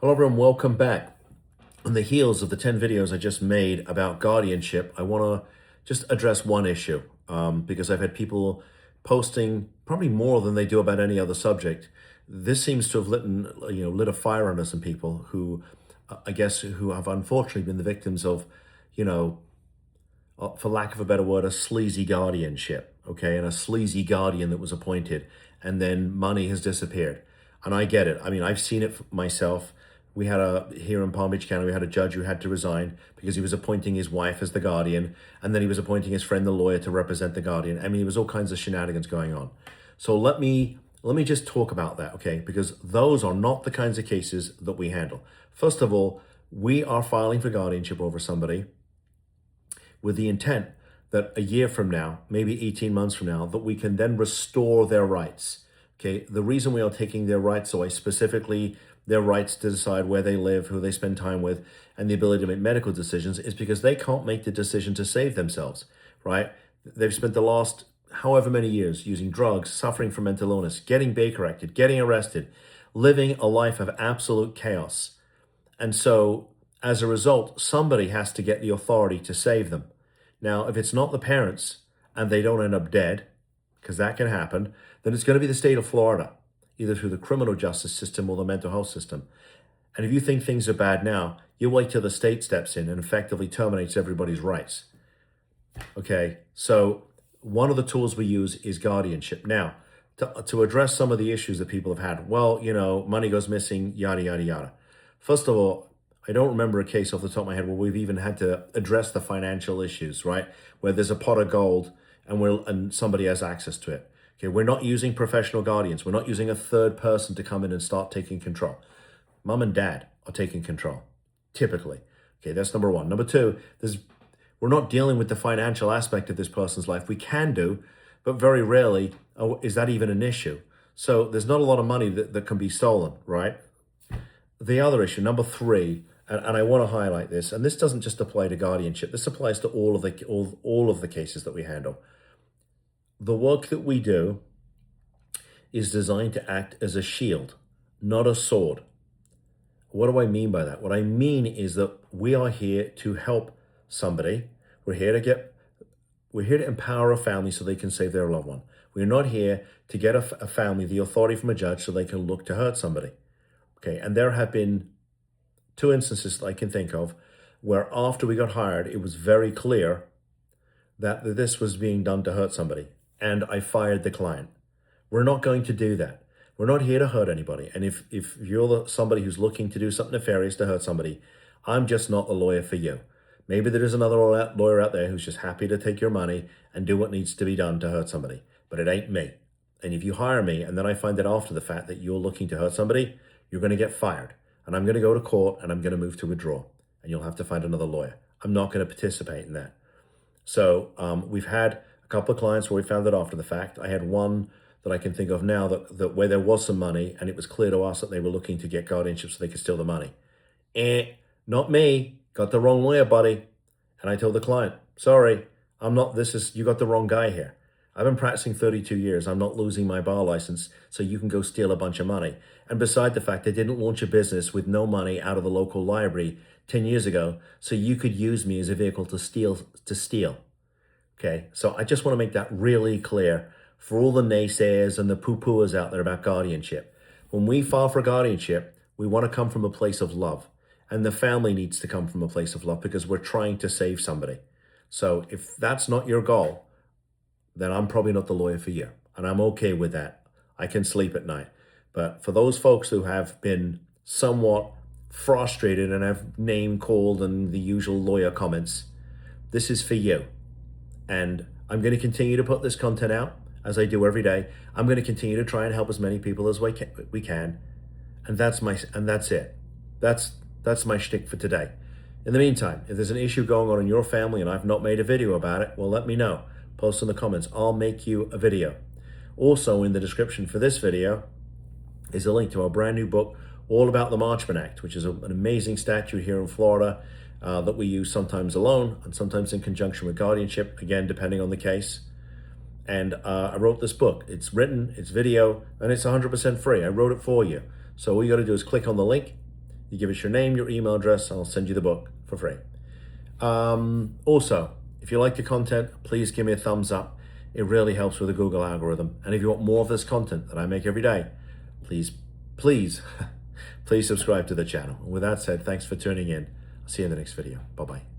Hello everyone, welcome back. On the heels of the 10 videos I just made about guardianship, I want to just address one issue because I've had people posting probably more than they do about any other subject. This seems to have lit a fire under some people who, I guess, who have unfortunately been the victims of, you know, for lack of a better word, a sleazy guardianship, okay, and a sleazy guardian that was appointed, and then money has disappeared. And I get it. I mean, I've seen it myself. Here in Palm Beach County, we had a judge who had to resign because he was appointing his wife as the guardian, and then he was appointing his friend, the lawyer, to represent the guardian. I mean, there was all kinds of shenanigans going on. So let me just talk about that, okay? Because those are not the kinds of cases that we handle. First of all, we are filing for guardianship over somebody with the intent that a year from now, maybe 18 months from now, that we can then restore their rights. Okay, the reason we are taking their rights away, specifically their rights to decide where they live, who they spend time with, and the ability to make medical decisions, is because they can't make the decision to save themselves, right? They've spent the last however many years using drugs, suffering from mental illness, getting Baker acted, getting arrested, living a life of absolute chaos. And so, as a result, somebody has to get the authority to save them. Now, if it's not the parents and they don't end up dead, because that can happen, then it's going to be the state of Florida, either through the criminal justice system or the mental health system. And if you think things are bad now, you wait till the state steps in and effectively terminates everybody's rights. Okay, so one of the tools we use is guardianship. Now, to address some of the issues that people have had, well, money goes missing, yada, yada, yada. First of all, I don't remember a case off the top of my head where we've even had to address the financial issues, right? Where there's a pot of gold and somebody has access to it. Okay, we're not using professional guardians. We're not using a third person to come in and start taking control. Mom and dad are taking control, typically. Okay, that's number one. Number two, we're not dealing with the financial aspect of this person's life. We can do, but very rarely is that even an issue. So there's not a lot of money that can be stolen, right? The other issue, number three, and I want to highlight this, and this doesn't just apply to guardianship. This applies to all of the cases that we handle. The work that we do is designed to act as a shield, not a sword. What do I mean by that? What I mean is that we are here to help somebody. We're here to empower a family so they can save their loved one. We're not here to get a family the authority from a judge so they can look to hurt somebody. Okay, and there have been two instances that I can think of where after we got hired, it was very clear that this was being done to hurt somebody, and I fired the client. We're not going to do that. We're not here to hurt anybody. And if you're somebody who's looking to do something nefarious to hurt somebody, I'm just not the lawyer for you. Maybe there is another lawyer out there who's just happy to take your money and do what needs to be done to hurt somebody, but it ain't me. And if you hire me and then I find out after the fact that you're looking to hurt somebody, you're going to get fired. And I'm going to go to court and I'm going to move to withdraw. And you'll have to find another lawyer. I'm not going to participate in that. So we've had a couple of clients where we found that after the fact. I had one that I can think of now that where there was some money and it was clear to us that they were looking to get guardianship so they could steal the money. Not me. Got the wrong lawyer, buddy. And I told the client, sorry, you got the wrong guy here. I've been practicing 32 years. I'm not losing my bar license so you can go steal a bunch of money. And beside the fact, I didn't launch a business with no money out of the local library 10 years ago, so you could use me as a vehicle to steal. Okay, so I just want to make that really clear for all the naysayers and the poo-pooers out there about guardianship. When we file for guardianship, we want to come from a place of love. And the family needs to come from a place of love because we're trying to save somebody. So if that's not your goal, then I'm probably not the lawyer for you. And I'm okay with that. I can sleep at night. But for those folks who have been somewhat frustrated and have name called and the usual lawyer comments, this is for you. And I'm going to continue to put this content out as I do every day. I'm going to continue to try and help as many people as we can. And that's it. That's my shtick for today. In the meantime, if there's an issue going on in your family and I've not made a video about it, well, let me know. Post in the comments. I'll make you a video. Also, in the description for this video is a link to our brand new book all about the Marchman Act, which is an amazing statute here in Florida that we use sometimes alone and sometimes in conjunction with guardianship, again, depending on the case. And I wrote this book. It's written, it's video, and it's 100% free. I wrote it for you. So all you got to do is click on the link. You give us your name, your email address, and I'll send you the book for free. Also, if you like the content, please give me a thumbs up. It really helps with the Google algorithm. And if you want more of this content that I make every day, please, please subscribe to the channel. And with that said, thanks for tuning in. I'll see you in the next video. Bye-bye.